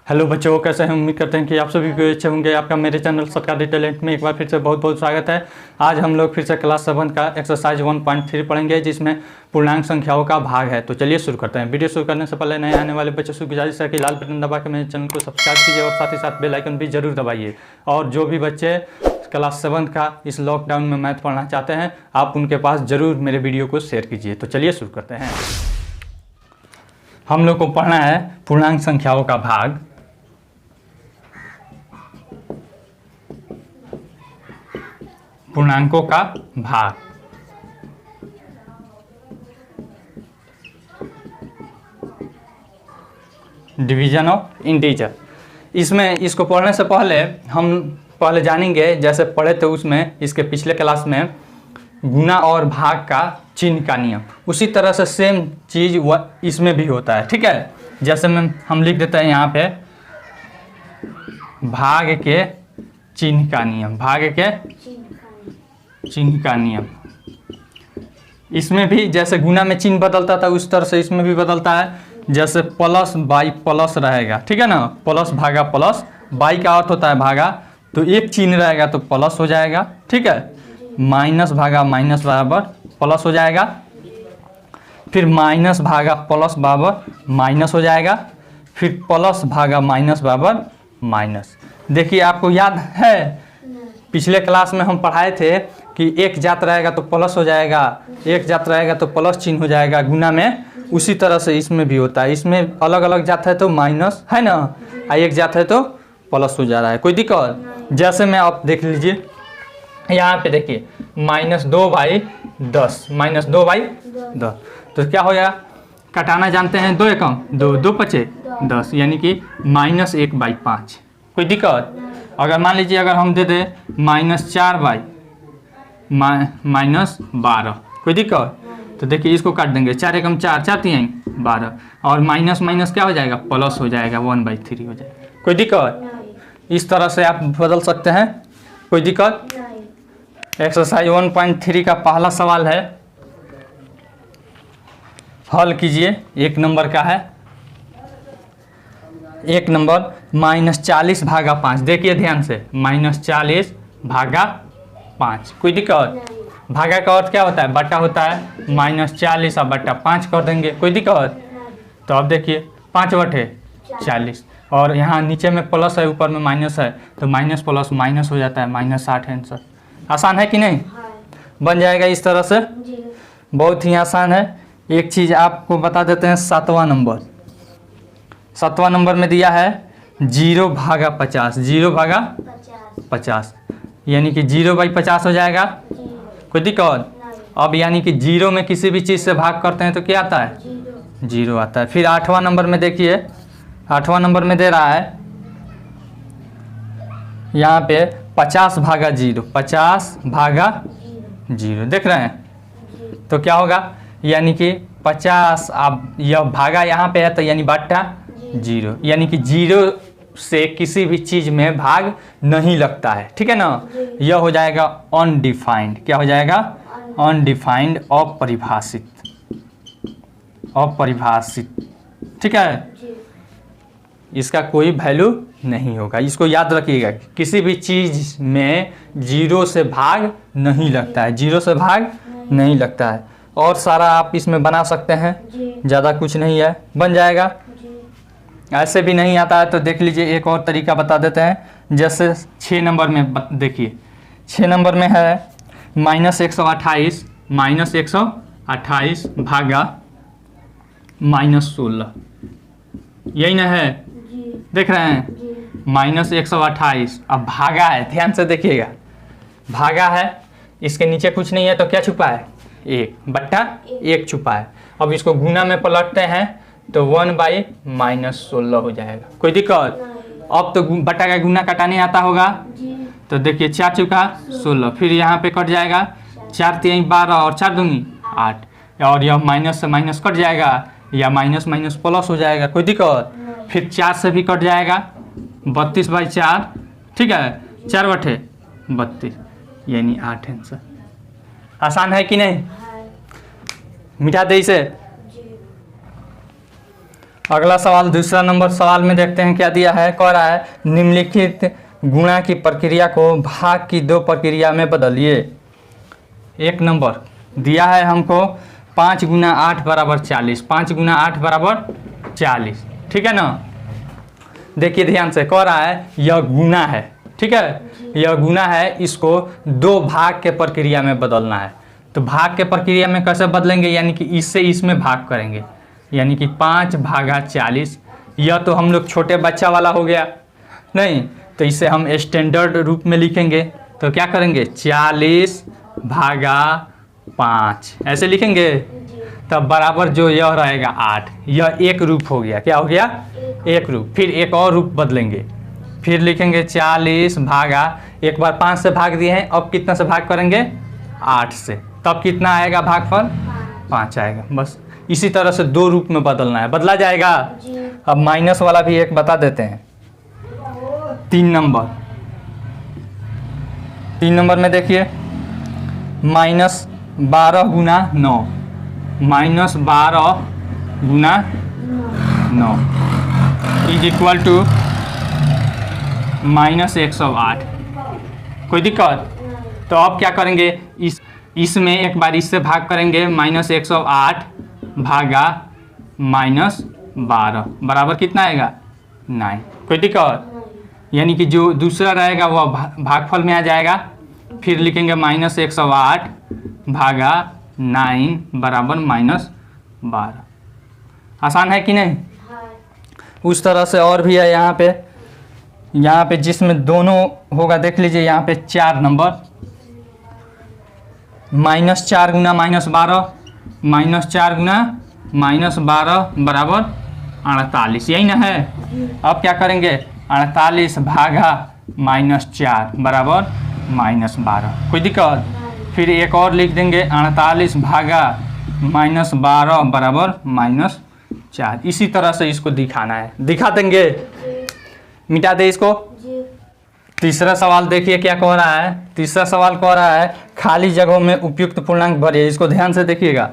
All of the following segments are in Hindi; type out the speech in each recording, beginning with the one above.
हेलो बच्चों, कैसे हैं? उम्मीद करते हैं कि आप सभी को अच्छे होंगे। आपका मेरे चैनल सरकारी टैलेंट में एक बार फिर से बहुत बहुत स्वागत है। आज हम लोग फिर से क्लास 7 का एक्सरसाइज 1.3 पढ़ेंगे, जिसमें पूर्णांक संख्याओं का भाग है। तो चलिए शुरू करते हैं। वीडियो शुरू करने से पहले नए आने वाले बच्चों से गुजारिश है कि लाल बटन दबा के मेरे चैनल को सब्सक्राइब कीजिए और साथ ही साथ बेल आइकन भी जरूर दबाइए। और जो भी बच्चे क्लास 7 का इस लॉकडाउन में मैथ पढ़ना चाहते हैं, आप उनके पास ज़रूर मेरे वीडियो को शेयर कीजिए। तो चलिए शुरू करते हैं। हम लोग को पढ़ना है पूर्णांक संख्याओं का भाग। पूर्णांकों का भाग। Division of integer. इसमें इसको पढ़ने से पहले हम पहले जानेंगे, जैसे पढ़े थे उसमें इसके पिछले क्लास में, गुणा और भाग का चिन्ह का नियम। उसी तरह से सेम चीज इसमें भी होता है। ठीक है, जैसे हम लिख देते हैं यहाँ पे भाग के चिन्ह का नियम। भाग के चिन्ह का नियम। इसमें भी जैसे गुणा में चिन्ह बदलता था उस तरह से इसमें भी बदलता है। जैसे प्लस बाई प्लस रहेगा, ठीक है ना, प्लस भागा प्लस। बाई का अर्थ होता है भागा, तो एक चिन्ह रहेगा तो प्लस हो जाएगा। ठीक है, माइनस भागा माइनस बराबर प्लस हो जाएगा। फिर माइनस भागा प्लस बराबर माइनस हो जाएगा। फिर प्लस भागा माइनस बराबर माइनस। देखिए, आपको याद है पिछले क्लास में हम पढ़ाए थे कि एक जात रहेगा तो प्लस हो जाएगा, एक जात रहेगा तो प्लस चिन्ह हो जाएगा गुणा में। उसी तरह से इसमें भी होता है। इसमें अलग अलग जात है तो माइनस है ना, एक जात है तो प्लस हो जा रहा है। कोई दिक्कत? जैसे में आप देख लीजिए, यहाँ पे देखिए -2/10, -2/10। तो क्या हो जाएगा? कटाना जानते हैं, 2 एकम 2, 2 पचे 10, यानी कि -1/5। कोई दिक्कत? अगर मान लीजिए अगर हम दे दे -4/12, कोई दिक्कत? तो देखिए इसको काट देंगे, 4 एकम 4, 4 3 12, और माइनस माइनस क्या हो जाएगा? प्लस हो जाएगा, 1/3 हो जाएगा। कोई दिक्कत? इस तरह से आप बदल सकते हैं। कोई दिक्कत? एक्सरसाइज 1.3 का पहला सवाल है, हल कीजिए। 1 नंबर का है। 1 नंबर -40 भागा 5। देखिए ध्यान से, -40 भागा 5। कोई दिक्कत? भागा का अर्थ क्या होता है? बटा होता है। -40 और बटा 5 कर देंगे। कोई दिक्कत? तो अब देखिए 5/40, और यहाँ नीचे में प्लस है ऊपर में माइनस है, तो माइनस प्लस माइनस हो जाता है, -60 आंसर। आसान है कि नहीं? बन जाएगा इस तरह से, बहुत ही आसान है। एक चीज़ आपको बता देते हैं, 7वां नंबर। 7वां नंबर में दिया है 0 भागा 50। 0 भागा 50, यानी कि 0/50 हो जाएगा। कोई दिक्कत? अब यानी कि 0 में किसी भी चीज़ से भाग करते हैं तो क्या आता है? 0 आता है। फिर 8वां नंबर में देखिए, 8वां नंबर में दे रहा है यहाँ पे 50 भागा 0। 50 भागा 0 देख रहे हैं? तो क्या होगा? यानी कि 50, अब यह भागा यहाँ पे है तो यानी बट्टा 0, यानी कि 0 से किसी भी चीज़ में भाग नहीं लगता है। ठीक है ना? यह हो जाएगा अनडिफाइंड। क्या हो जाएगा? अनडिफाइंड, अपरिभाषित। अपरिभाषित, ठीक है, इसका कोई वैल्यू नहीं होगा। इसको याद रखिएगा, किसी भी चीज़ में 0 से भाग नहीं लगता है। 0 से भाग नहीं लगता है। और सारा आप इसमें बना सकते हैं, ज़्यादा कुछ नहीं है, बन जाएगा। ऐसे भी नहीं आता है तो देख लीजिए, एक और तरीका बता देते हैं। जैसे 6 नंबर में देखिए, 6 नंबर में है -128, -128 भागा -16। यही ना है? देख रहे हैं, -128। अब भागा है, ध्यान से देखिएगा, भागा है, इसके नीचे कुछ नहीं है तो क्या छुपा है? 1/1 छुपा है। अब इसको गुना में पलटते हैं तो 1/-16 हो जाएगा। कोई दिक्कत? अब तो बटा का गुना कटाने आता होगा, तो देखिए 4 चुका 16, फिर यहाँ पे कट जाएगा 4 3 12 और 4 दूनी 8, और यह माइनस से माइनस कट जाएगा, या माइनस माइनस प्लस हो जाएगा। कोई दिक्कत? फिर 4 से भी कट जाएगा, 32/4, ठीक है, 4/32, यानी 8 आंसर। आसान है कि नहीं? मिटा दे इसे। अगला सवाल दूसरा नंबर सवाल में देखते हैं क्या दिया है। कह रहा है निम्नलिखित गुणा की प्रक्रिया को भाग की दो प्रक्रिया में बदलिए। एक नंबर दिया है हमको 5 गुना 8 बराबर 40, 5 गुना 8 बराबर 40, ठीक है ना। देखिए ध्यान से, कह रहा है यह गुना है, ठीक है, यह गुना है, इसको दो भाग के प्रक्रिया में बदलना है। तो भाग के प्रक्रिया में कैसे बदलेंगे, यानी कि इससे इसमें भाग करेंगे, यानी कि 5 भागा 40। यह तो हम लोग छोटे बच्चा वाला हो गया नहीं, तो इसे हम स्टैंडर्ड रूप में लिखेंगे। तो क्या करेंगे, 40 भागा 5 ऐसे लिखेंगे। तब बराबर जो यह रहेगा 8, यह एक रूप हो गया। क्या हो गया, एक रूप। फिर एक और रूप बदलेंगे, फिर लिखेंगे 40 भागा, एक बार 5 से भाग दिए हैं, अब कितना से भाग करेंगे, 8 से, तब कितना आएगा भागफल, 5 आएगा। बस इसी तरह से दो रूप में बदलना है, बदला जाएगा। अब माइनस वाला भी एक बता देते हैं। 3 नंबर में देखिए -12 गुना 9, -12 गुना 9 इज इक्वल टू -108। कोई दिक्कत? तो अब क्या करेंगे, इसमें एक बार इससे भाग करेंगे, -108 भागा -12 बराबर कितना आएगा, 9। कोई दिक्कत? यानी कि जो दूसरा रहेगा वह भागफल में आ जाएगा। फिर लिखेंगे -108 भागा 9 बराबर -12। आसान है कि नहीं? उस तरह से और भी है यहाँ पे जिसमें दोनों होगा, देख लीजिए यहाँ पे 4 नंबर, -4 गुना -12, -4 गुना -12 बराबर 48, यही ना है। अब क्या करेंगे, 48 भागा -4 बराबर -12। कोई दिक्कत? फिर एक और लिख देंगे, 48 भागा -12 बराबर -4। इसी तरह से इसको दिखाना है, दिखा देंगे, मिटा दे इसको। तीसरा सवाल देखिए क्या कह रहा है। तीसरा सवाल कह रहा है खाली जगहों में उपयुक्त पूर्णांक भरिए। इसको ध्यान से देखिएगा।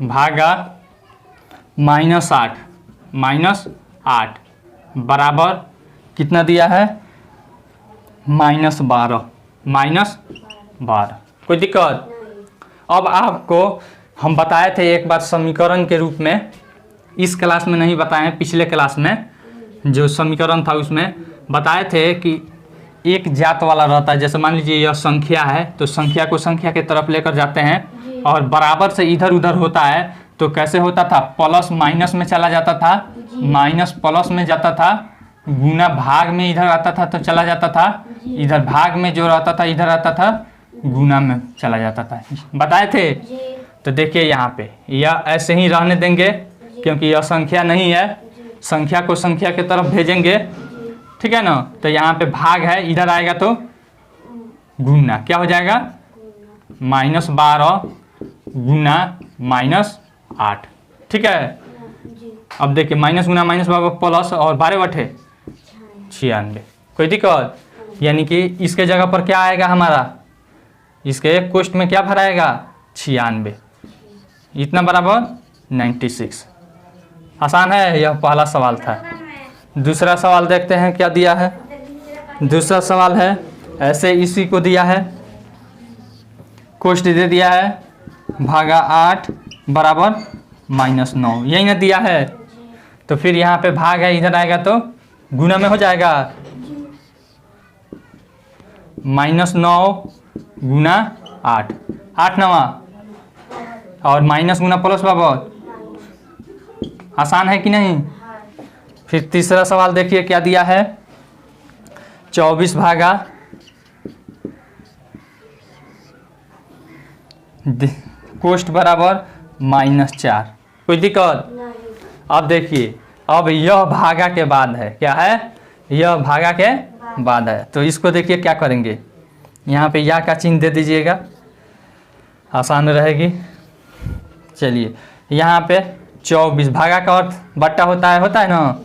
भागा -8 बराबर कितना दिया है, -12। कोई दिक्कत? अब आपको हम बताए थे एक बार समीकरण के रूप में, इस क्लास में नहीं बताए, पिछले क्लास में जो समीकरण था उसमें बताए थे कि एक जात वाला रहता है। जैसे मान लीजिए यह संख्या है, तो संख्या को संख्या के तरफ लेकर जाते हैं और बराबर से इधर उधर होता है। तो कैसे होता था, प्लस माइनस में चला जाता था, माइनस प्लस में जाता था, गुना भाग में इधर आता था तो चला जाता था, इधर भाग में जो रहता था इधर आता था, गुना में चला जाता था। बताए थे। तो देखिए यहाँ पे यह ऐसे ही रहने देंगे क्योंकि यह संख्या नहीं है, संख्या को संख्या के तरफ भेजेंगे, ठीक है ना। तो यहाँ पे भाग है, इधर आएगा तो गुना, क्या हो जाएगा, -12 गुना -8, ठीक है। अब देखिए माइनस गुना माइनस बराबर प्लस, और 12 बटे 96। कोई दिक्कत? यानी कि इसके जगह पर क्या आएगा हमारा, इसके कोष्ठ में क्या भराएगा, 96, इतना बराबर 96। आसान है, यह पहला सवाल था। दूसरा सवाल देखते हैं क्या दिया है। दूसरा सवाल है ऐसे, इसी को दिया है, कोष्ठ दे दिया है, भागा 8 बराबर -9, यही ना दिया है। तो फिर यहाँ पे भाग है, इधर आएगा तो गुना में हो जाएगा, -9 गुना 8, 8 नवा, और माइनस गुना प्लस बराबर। आसान है कि नहीं? फिर तीसरा सवाल देखिए क्या दिया है, 24 भागा कोष्ठ बराबर -4। कोई दिक्कत? अब देखिए, अब यह भागा के बाद है, क्या है, यह भागा के बाद है। तो इसको देखिए क्या करेंगे, यहाँ पे या का चिन्ह दे दीजिएगा, आसान रहेगी। चलिए यहाँ पे 24 भागा का अर्थ बट्टा होता है ना,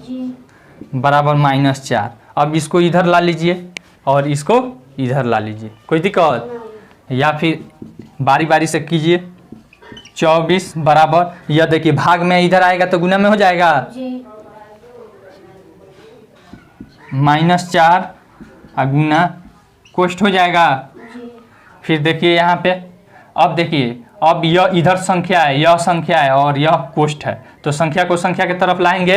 बराबर -4। अब इसको इधर ला लीजिए और इसको इधर ला लीजिए, कोई दिक्कत? या फिर बारी बारी से कीजिए, 24 बराबर, यह देखिए भाग में इधर आएगा तो गुना में हो जाएगा, -4 और गुना कोष्ठ हो जाएगा। फिर देखिए यहाँ पे, अब देखिए अब यह इधर संख्या है, यह संख्या है और यह कोष्ठ है, तो संख्या को संख्या की तरफ लाएंगे,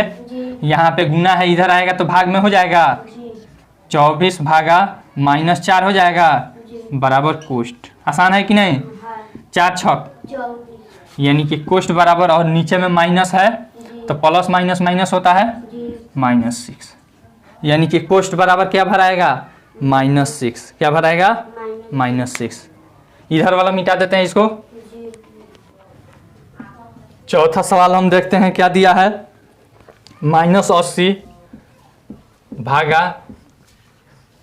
यहाँ पे गुना है इधर आएगा तो भाग में हो जाएगा, 24 भागा -4 हो जाएगा बराबर कोष्ठ। आसान है कि नहीं? 4 छक यानी कि कोष्ठ बराबर, और नीचे में माइनस है तो प्लस माइनस माइनस होता है -6, यानी कि कोष्ठ बराबर क्या भराएगा, -6। क्या भराएगा? -6। इधर वाला मिटा देते हैं इसको। चौथा सवाल हम देखते हैं क्या दिया है, -80 भागा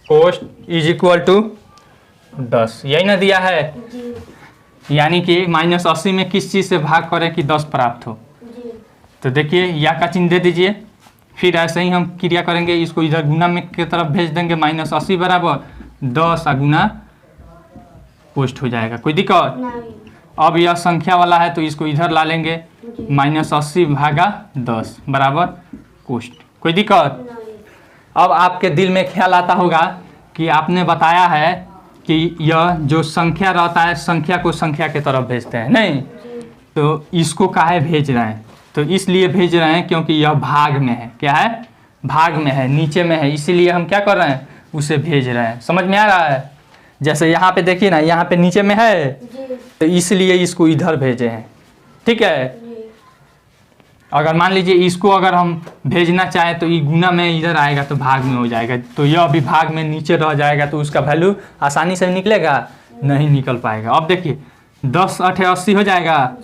कोष्ठ इज इक्वल टू 10, यही ना दिया है, यानी कि -80 में किस चीज़ से भाग करें कि 10 प्राप्त हो। तो देखिए या का चिन्ह दे दीजिए, फिर ऐसे ही हम क्रिया करेंगे, इसको इधर गुना में की तरफ भेज देंगे, -80 बराबर 10 गुना कोष्ठ हो जाएगा। कोई दिक्कत? अब यह संख्या वाला है तो इसको इधर ला लेंगे, -80 भागा 10 बराबर कोष्ठ। कोई दिक्कत? अब आपके दिल में ख्याल आता होगा कि आपने बताया है कि यह जो संख्या रहता है संख्या को संख्या के तरफ भेजते हैं, नहीं तो इसको काहे भेज रहे हैं? तो इसलिए भेज रहे हैं क्योंकि यह भाग में है। क्या है? भाग में है, नीचे में है, इसीलिए हम क्या कर रहे हैं, उसे भेज रहे हैं। समझ में आ रहा है? जैसे यहाँ पे देखिए ना, यहाँ पे नीचे में है तो इसलिए इसको इधर भेजे हैं। ठीक है? अगर मान लीजिए इसको अगर हम भेजना चाहें तो ये गुना में इधर आएगा तो भाग में हो जाएगा, तो यह भी भाग में नीचे रह जाएगा, तो उसका वैल्यू आसानी से निकलेगा नहीं, निकल पाएगा। अब देखिए 10 8 80 हो जाएगा।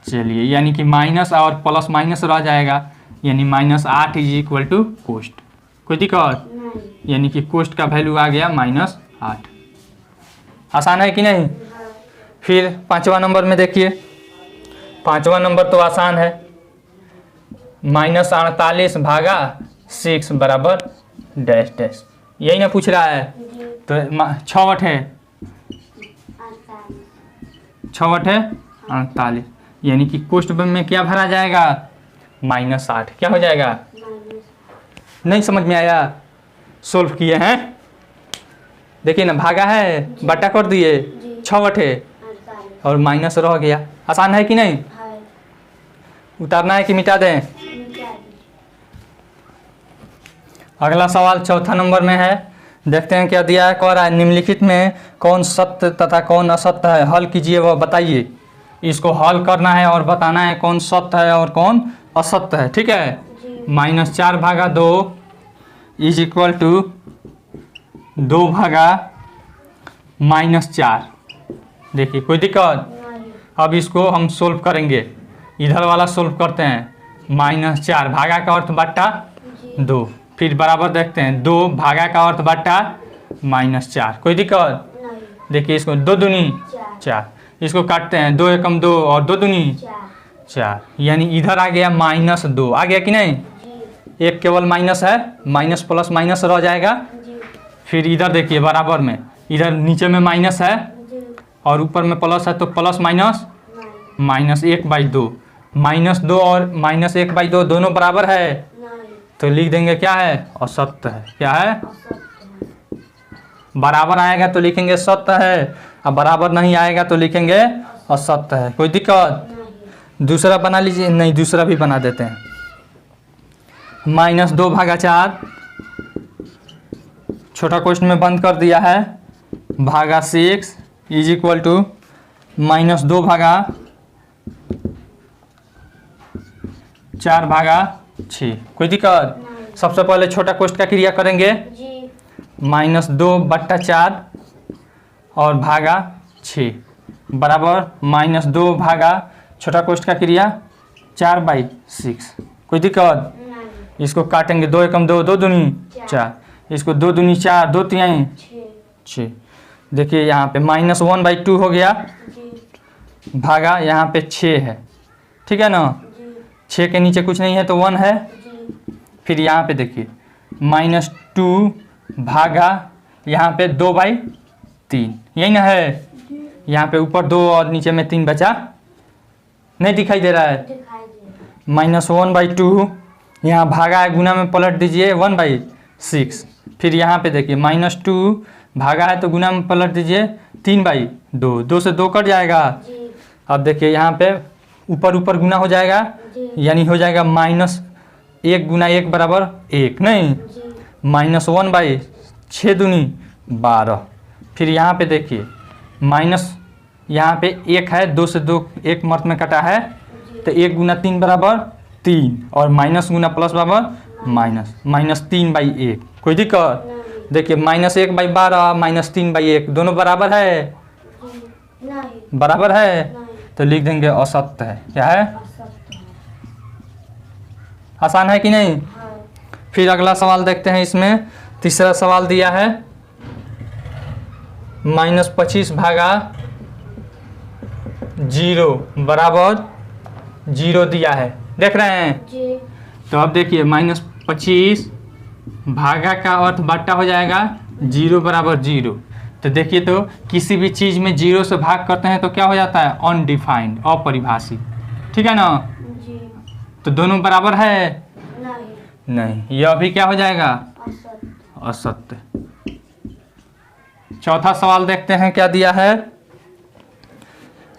चलिए, यानी कि माइनस और प्लस माइनस रह जाएगा, यानी -8 इज इक्वल टू कोष्ठ। कोई दिक्कत? यानी कि कोष्ठ का वैल्यू आ गया -8। आसान है कि नहीं? फिर 5वां नंबर में देखिए, 5वां नंबर तो आसान है, -48 भागा 6 बराबर डैश डैश, यही ना पूछ रहा है। तो 6 बटे 48, यानी कि कोष्ठ में क्या भरा जाएगा, -8। क्या हो जाएगा? नहीं समझ में आया? सोल्व किए हैं, देखिए ना, भागा है बटा कर दिए 6 बटे और माइनस रह गया। आसान है कि नहीं? उतारना है कि मिटा दें? अगला सवाल 4था नंबर में है, देखते हैं क्या दिया है। कह रहा है निम्नलिखित में कौन सत्य तथा कौन असत्य है, हल कीजिए वह बताइए। इसको हल करना है और बताना है कौन सत्य है और कौन असत्य है। ठीक है? -4 भागा 2 इज इक्वल टू 2 भागा -4। देखिए कोई दिक्कत? अब इसको हम सोल्व करेंगे, इधर वाला सोल्व करते हैं। -4 भागा का अर्थ बट्टा 2, फिर बराबर देखते हैं 2 भागा का अर्थ बट्टा -4। कोई दिक्कत? देखिए इसको 2 दूनी 4, इसको काटते हैं, 2 एकम 2 और 2 दूनी 4, यानी इधर आ गया -2। आ गया कि नहीं? एक केवल माइनस है, माइनस प्लस माइनस रह जाएगा। फिर इधर देखिए बराबर में, इधर नीचे में माइनस है और ऊपर में प्लस है, तो प्लस माइनस -1/2, -2 और -1/2 दोनों बराबर है, तो लिख देंगे क्या है, असत्य है। क्या है? बराबर आएगा तो लिखेंगे सत्य है, और बराबर नहीं आएगा तो लिखेंगे असत्य है। कोई दिक्कत? दूसरा बना लीजिए, नहीं दूसरा भी बना देते हैं। -2 भागा 4 छोटा क्वेश्चन में बंद कर दिया है, भागा 6 इज इक्वल टू -2 भागा 4 भागा 6। कोई दिक्कत? सबसे पहले छोटा कोष्ठ का क्रिया करेंगे, -2 बट्टा 4 और भागा 6 बराबर -2 भागा छोटा कोष्ठ का क्रिया 4/6। कोई दिक्कत? इसको काटेंगे, 2 एकम 2, 2 दूनी 4, इसको 2 दूनी 4, 2 तिहाई 6। देखिए यहाँ पे -1/2 हो गया, भागा यहाँ पे 6 है। ठीक है ना? 6 के नीचे कुछ नहीं है तो 1 है। फिर यहाँ पे देखिए -2 भागा यहाँ पे 2/3, यही ना है? यहाँ पे ऊपर 2 और नीचे में 3 बचा नहीं दिखाई दे रहा है? दिखाई दे रहा -1/2, यहाँ भागा है, गुना में पलट दीजिए 1/6। फिर यहाँ पे देखिए -2 भागा है तो गुना में पलट दीजिए 3/2, 2 से 2 कट जाएगा। जी अब देखिए यहाँ पे ऊपर ऊपर गुना हो जाएगा, जी यानी हो जाएगा -1 गुना 1 बराबर 1, नहीं जी -1/6 दूनी 12। फिर यहाँ पे देखिए माइनस, यहाँ पे 1 है, 2 से 2 1 मर्द में कटा है तो 1 गुना 3 बराबर 3 और माइनस गुना प्लस बराबर माइनस, -3/1। कोई दिक्कत? नहीं देखिए -1/12 -3/1 दोनों बराबर है, जी नहीं बराबर है नहीं तो लिख देंगे असत्य है। क्या है? असत्य है। आसान है कि नहीं? हाँ फिर अगला सवाल देखते हैं। इसमें तीसरा सवाल दिया है -25 भागा 0 बराबर 0 दिया है, देख रहे हैं? जी तो अब देखिए -25 भागा का अर्थ बट्टा हो जाएगा 0 बराबर 0। तो देखिए तो किसी भी चीज़ में 0 से भाग करते हैं तो क्या हो जाता है? अनडिफाइंड, अपरिभाषित, ठीक है ना? जी तो दोनों बराबर है? नहीं नहीं, यह भी क्या हो जाएगा? असत्य। असत्य। चौथा सवाल देखते हैं क्या दिया है।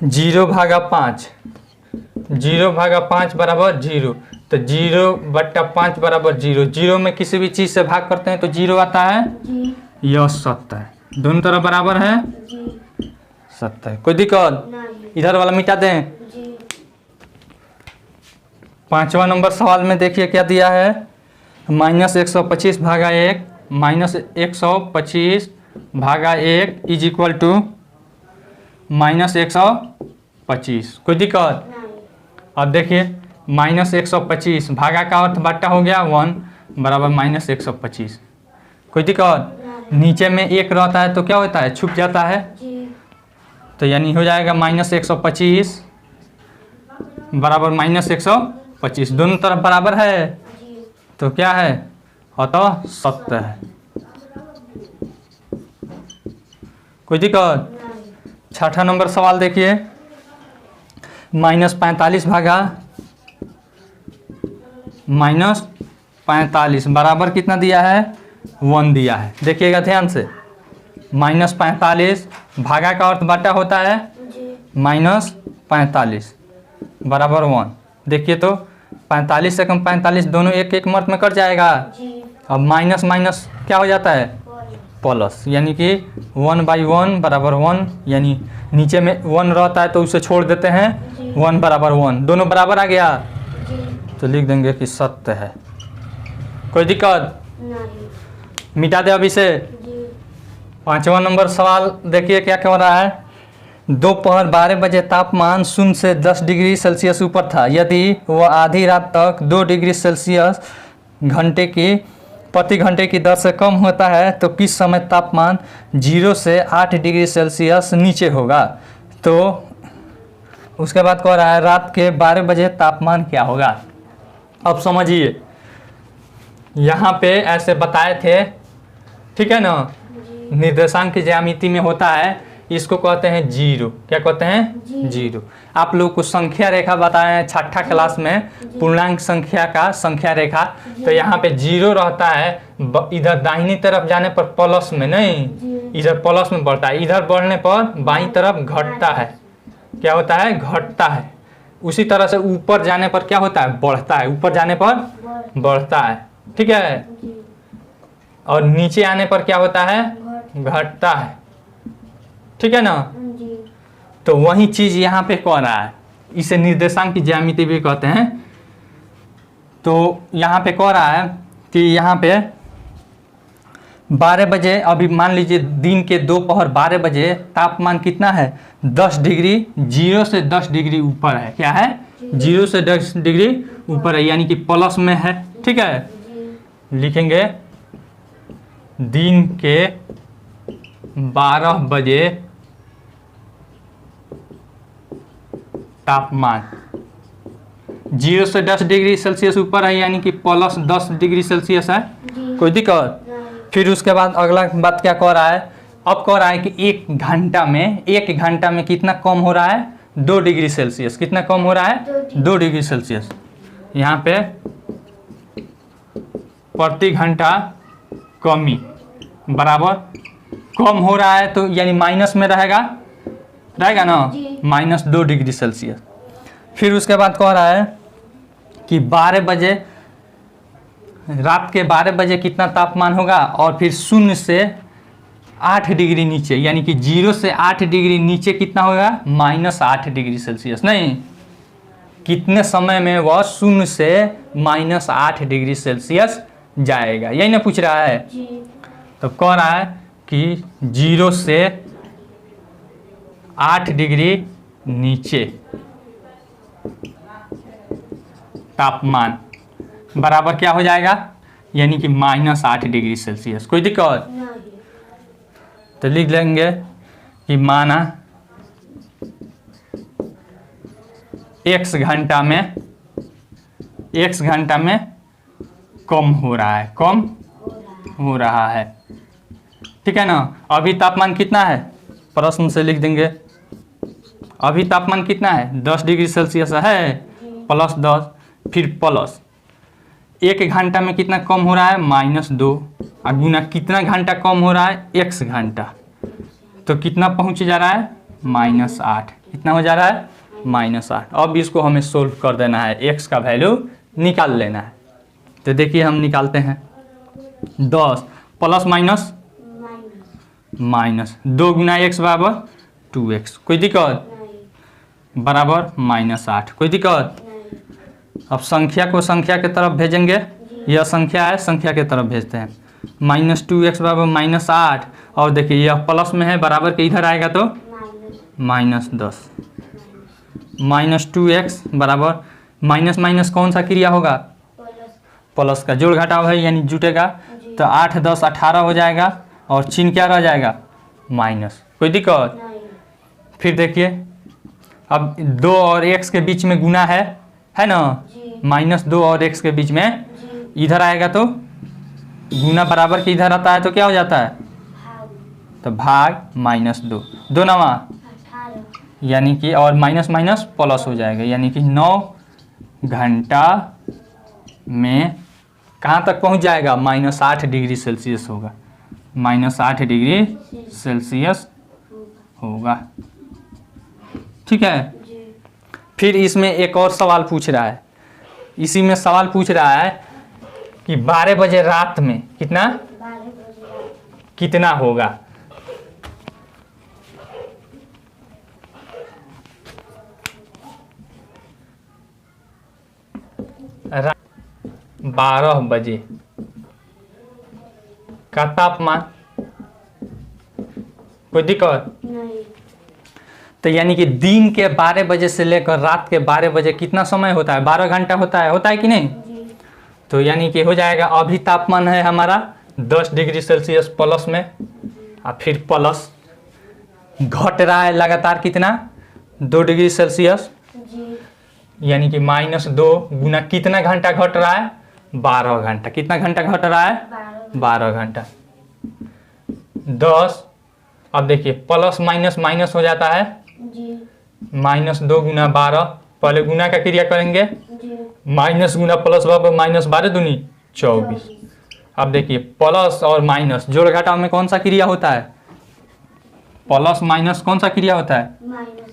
0/5, 0/5 बराबर 0। तो 0/5 बराबर 0। 0 में किसी भी चीज़ से भाग करते हैं तो 0 आता है, जी यह सत्य है। दोनों तरफ बराबर है, जी सत्य है। कोई दिक्कत? नहीं इधर वाला मिटा दें। जी 5वां नंबर सवाल में देखिए क्या दिया है। -125 भागा 1, -125 भागा 1 इज इक्वल टू -125। कोई दिक्कत? नहीं अब देखिए -125 भागा का अर्थ बट्टा हो गया 1 बराबर -125। कोई दिक्कत? नीचे में 1 रहता है तो क्या होता है? छुप जाता है। जी तो यानी हो जाएगा -125 बराबर -125। दोनों तरफ बराबर है जी तो क्या है? अतः सत्य है। कोई दिक्कत? नहीं 6ठा नंबर सवाल देखिए। -45 भागा -45 बराबर कितना दिया है? 1 दिया है। देखिएगा ध्यान से, -45 भागा का अर्थ बटा होता है जी -45 बराबर 1। देखिए तो 45 से कम 45 दोनों एक एक मर्द में कट जाएगा। जी अब माइनस माइनस क्या हो जाता है? प्लस, यानी कि 1/1 बराबर 1, यानी नीचे में 1 रहता है तो उसे छोड़ देते हैं, 1 बराबर 1 दोनों बराबर आ गया जी तो लिख देंगे कि सत्य है। कोई दिक्कत? नहीं मिटा दे अभी से। जी 5वां नंबर सवाल देखिए क्या कह रहा है। दोपहर 12 बजे तापमान 0 से 10 डिग्री सेल्सियस ऊपर था। यदि वह आधी रात तक 2 डिग्री सेल्सियस प्रति घंटे की दर से कम होता है तो किस समय तापमान 0 से 8 डिग्री सेल्सियस नीचे होगा। तो उसके बाद कह रहा है रात के 12 बजे तापमान क्या होगा। अब समझिए, यहाँ पे ऐसे बताए थे, ठीक है ना, निर्देशांक की ज्यामिति में होता है, इसको कहते हैं जीरो। क्या कहते हैं? जीरो। आप लोग को संख्या रेखा बताए हैं 6ठा क्लास में, पूर्णांक संख्या का संख्या रेखा। तो यहाँ पे जीरो रहता है, इधर दाहिनी तरफ जाने पर प्लस में नहीं, इधर प्लस में बढ़ता है, इधर बढ़ने पर बाईं तरफ घटता है। क्या होता है? घटता है। उसी तरह से ऊपर जाने पर क्या होता है? बढ़ता है। ऊपर जाने पर बढ़ता है, ठीक है। और नीचे आने पर क्या होता है? घटता है, ठीक है ना। तो वही चीज यहाँ पे कह रहा है, इसे निर्देशांक की ज्यामिति भी कहते हैं। तो यहाँ पे कह रहा है कि यहाँ पे 12 बजे, अभी मान लीजिए दिन के दोपहर 12 बजे तापमान कितना है? 10 डिग्री, 0 से 10 डिग्री ऊपर है। क्या है? 0 से 10 डिग्री ऊपर है, यानी कि प्लस में है, ठीक है। लिखेंगे दिन के 12 बजे तापमान 0 से 10 डिग्री सेल्सियस ऊपर है, यानी कि प्लस 10 डिग्री सेल्सियस है। कोई दिक्कत? फिर उसके बाद अगला बात क्या कह रहा है। अब कह रहा है कि 1 घंटा में कितना कम हो रहा है? 2 डिग्री सेल्सियस। कितना कम हो रहा है? 2 डिग्री सेल्सियस। यहाँ पे प्रति घंटा कमी बराबर कम हो रहा है तो यानी माइनस में रहेगा ना, -2 डिग्री सेल्सियस। फिर उसके बाद कह रहा है कि 12 बजे, रात के 12 बजे कितना तापमान होगा, और फिर 0 से 8 डिग्री नीचे, यानी कि 0 से 8 डिग्री नीचे कितना होगा? -8 डिग्री सेल्सियस। नहीं, कितने समय में वह 0 से -8 डिग्री सेल्सियस जाएगा, यही ना पूछ रहा है। तो कह रहा है कि 0 से 8 डिग्री नीचे तापमान बराबर क्या हो जाएगा? यानी कि -8 डिग्री सेल्सियस। कोई दिक्कत? तो लिख लेंगे कि माना x घंटा में कम हो रहा है, कम हो रहा है, ठीक है ना। अभी तापमान कितना है? प्रश्न से लिख देंगे, अभी तापमान कितना है? 10 डिग्री सेल्सियस है, +10, फिर प्लस 1 घंटा में कितना कम हो रहा है? -2, और गुना कितना घंटा कम हो रहा है? x घंटा, तो कितना पहुंच जा रहा है? -8। कितना हो जा रहा है? -8। अब इसको हमें सोल्व कर देना है, x का वैल्यू निकाल लेना है। तो देखिए हम निकालते हैं, 10 प्लस माइनस माइनस 2 गुना x बराबर 2x। कोई दिक्कत? बराबर -8। कोई दिक्कत? अब संख्या को संख्या के तरफ भेजेंगे, यह संख्या है, संख्या के तरफ भेजते हैं। -2x बराबर -8, और देखिए यह प्लस में है, बराबर के इधर आएगा तो -10। -2x बराबर माइनस माइनस कौन सा क्रिया होगा? प्लस का जोड़ घटाव है, यानी जुटेगा, तो 8 10 18 हो जाएगा, और चिन्ह क्या रह जाएगा? माइनस। कोई दिक्कत? फिर देखिए अब 2 और x के बीच में गुना है ना, -2 और x के बीच में, इधर आएगा तो गुना बराबर के इधर आता है तो क्या हो जाता है? तो भाग -2, 2 नवा, यानी कि, और माइनस माइनस प्लस हो जाएगा, यानी कि 9 घंटा में कहाँ तक पहुँच जाएगा? -8 डिग्री सेल्सियस होगा, -8 डिग्री सेल्सियस होगा, ठीक है। फिर इसमें एक और सवाल पूछ रहा है, इसी में सवाल पूछ रहा है कि 12 बजे रात में कितना होगा? रात 12 बजे का तापमान। कोई दिक्कत? नहीं। तो यानी कि दिन के 12 बजे से लेकर रात के 12 बजे कितना समय होता है? 12 घंटा होता है कि नहीं? तो यानी कि हो जाएगा, अभी तापमान है हमारा 10 डिग्री सेल्सियस प्लस में, और फिर प्लस घट रहा है लगातार कितना? 2 डिग्री सेल्सियस, यानी कि -2 गुना कितना घंटा घट रहा है? 12 घंटा। कितना घंटा घट रहा है? 12 घंटा। 10, अब देखिए प्लस माइनस माइनस हो जाता है, -2 गुना 12, पहले गुना का क्रिया करेंगे, माइनस गुना प्लस बराबर -12 दूनी 24। अब देखिए प्लस और माइनस जोड़ घटाव में कौन सा क्रिया होता है? प्लस माइनस कौन सा क्रिया होता है?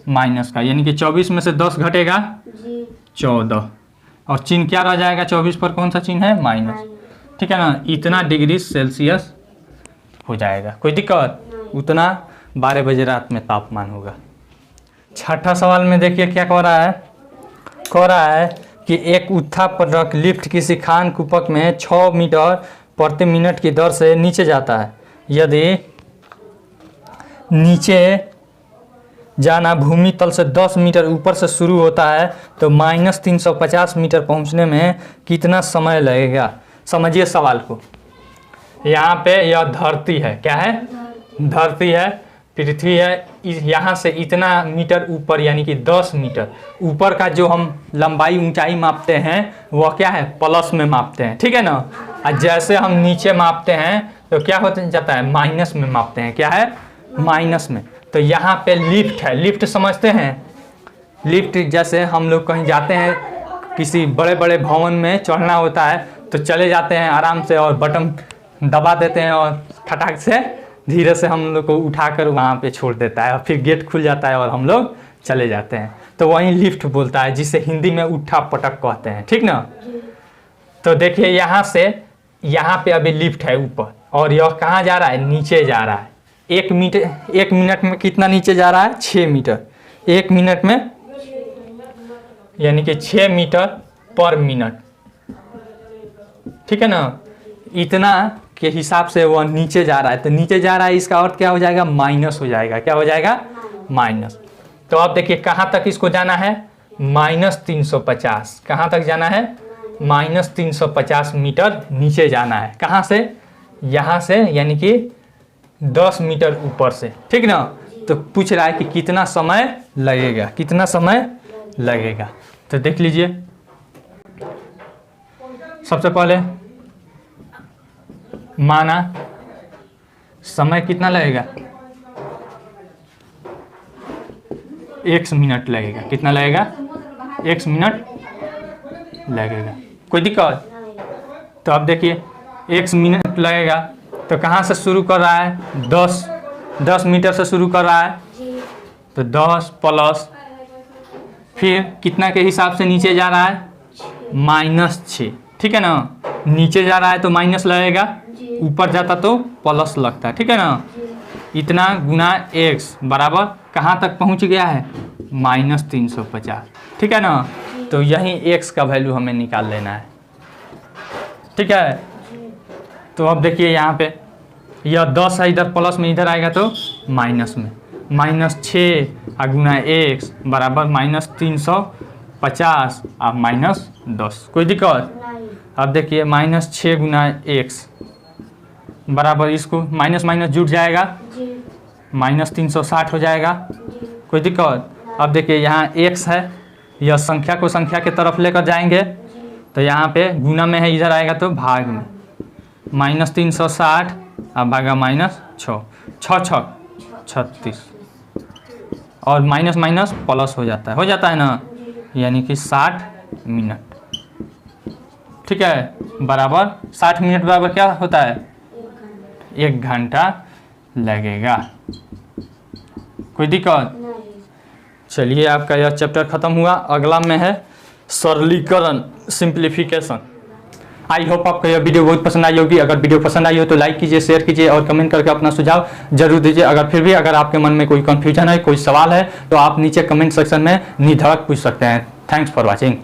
माइनस का, यानी कि 24 में से 10 घटेगा 14, और चिन्ह क्या रह जाएगा? 24 पर कौन सा चिन्ह है? माइनस, ठीक है ना। इतना डिग्री सेल्सियस हो जाएगा। कोई दिक्कत? उतना 12 बजे रात में तापमान होगा। छठा सवाल में देखिए क्या कह रहा है, कह रहा है कि एक उत्थापक लिफ्ट किसी खान कूपक में 6 मीटर प्रति मिनट की दर से नीचे जाता है। यदि नीचे जाना भूमि तल से 10 मीटर ऊपर से शुरू होता है तो -350 मीटर पहुंचने में कितना समय लगेगा? समझिए सवाल को। यहाँ पे यह धरती है, क्या है? धरती है, पृथ्वी है, यहाँ से इतना मीटर ऊपर, यानी कि 10 मीटर ऊपर का जो हम लंबाई ऊंचाई मापते हैं वह क्या है? प्लस में मापते हैं, ठीक है ना। और जैसे हम नीचे मापते हैं तो क्या हो जाता है? माइनस में मापते हैं। क्या है? माइनस में। तो यहाँ पे लिफ्ट है, लिफ्ट समझते हैं? लिफ्ट जैसे हम लोग कहीं जाते हैं, किसी बड़े बड़े भवन में चढ़ना होता है तो चले जाते हैं आराम से और बटन दबा देते हैं और फटाक से धीरे से हम लोग को उठाकर वहाँ पे छोड़ देता है और फिर गेट खुल जाता है और हम लोग चले जाते हैं, तो वहीं लिफ्ट बोलता है, जिसे हिंदी में उठा पटक कहते हैं, ठीक ना। तो देखिए यहाँ से यहाँ पे अभी लिफ्ट है ऊपर और यह कहाँ जा रहा है, नीचे जा रहा है। 1 मिनट में कितना नीचे जा रहा है, 6 मीटर। 1 मिनट में यानी कि 6 मीटर पर मिनट, ठीक है ना। इतना के हिसाब से वह नीचे जा रहा है, तो नीचे जा रहा है इसका अर्थ क्या हो जाएगा, माइनस हो जाएगा। क्या हो जाएगा, माइनस। तो अब देखिए कहाँ तक इसको जाना है, -350। कहाँ तक जाना है, -350 मीटर नीचे जाना है। कहाँ से, यहाँ से, यानी कि 10 मीटर ऊपर से, ठीक ना। तो पूछ रहा है कि कितना समय लगेगा, कितना समय लगेगा। तो देख लीजिए, सबसे पहले माना समय कितना लगेगा, 1 मिनट लगेगा। कितना लगेगा, 1 मिनट लगेगा। कोई दिक्कत। तो अब देखिए 1 मिनट लगेगा, तो कहाँ से शुरू कर रहा है, 10 मीटर से शुरू कर रहा है। तो 10 प्लस फिर कितना के हिसाब से नीचे जा रहा है, -6, ठीक है ना। नीचे जा रहा है तो माइनस लगेगा, ऊपर जाता तो प्लस लगता है, ठीक है ना। इतना गुना x बराबर कहाँ तक पहुँच गया है, -350, ठीक है ना। तो यही x का वैल्यू हमें निकाल लेना है, ठीक है। तो अब देखिए यहाँ पे यह 10 है, इधर प्लस में, इधर आएगा तो माइनस में। -6 गुना x बराबर -350 और -10। कोई दिक्कत। अब देखिए -6 गुना x बराबर, इसको माइनस माइनस जुट जाएगा, -360 हो जाएगा। कोई दिक्कत। अब देखिए यहाँ x है, यह संख्या को संख्या के तरफ लेकर जाएंगे, तो यहाँ पे गुना में है, इधर आएगा तो भाग में, -360 और भागा -6, 6 36 और माइनस माइनस प्लस हो जाता है ना, यानी कि 60 मिनट, ठीक है। बराबर 60 मिनट बराबर क्या होता है, 1 घंटा लगेगा। कोई दिक्कत। चलिए आपका यह चैप्टर खत्म हुआ। अगला में है सरलीकरण, सिंप्लीफिकेशन। आई होप आपको यह वीडियो बहुत पसंद आई होगी। अगर वीडियो पसंद आई हो तो लाइक कीजिए, शेयर कीजिए और कमेंट करके अपना सुझाव जरूर दीजिए। अगर आपके मन में कोई कन्फ्यूजन है, कोई सवाल है, तो आप नीचे कमेंट सेक्शन में निधड़क पूछ सकते हैं। Thanks for watching.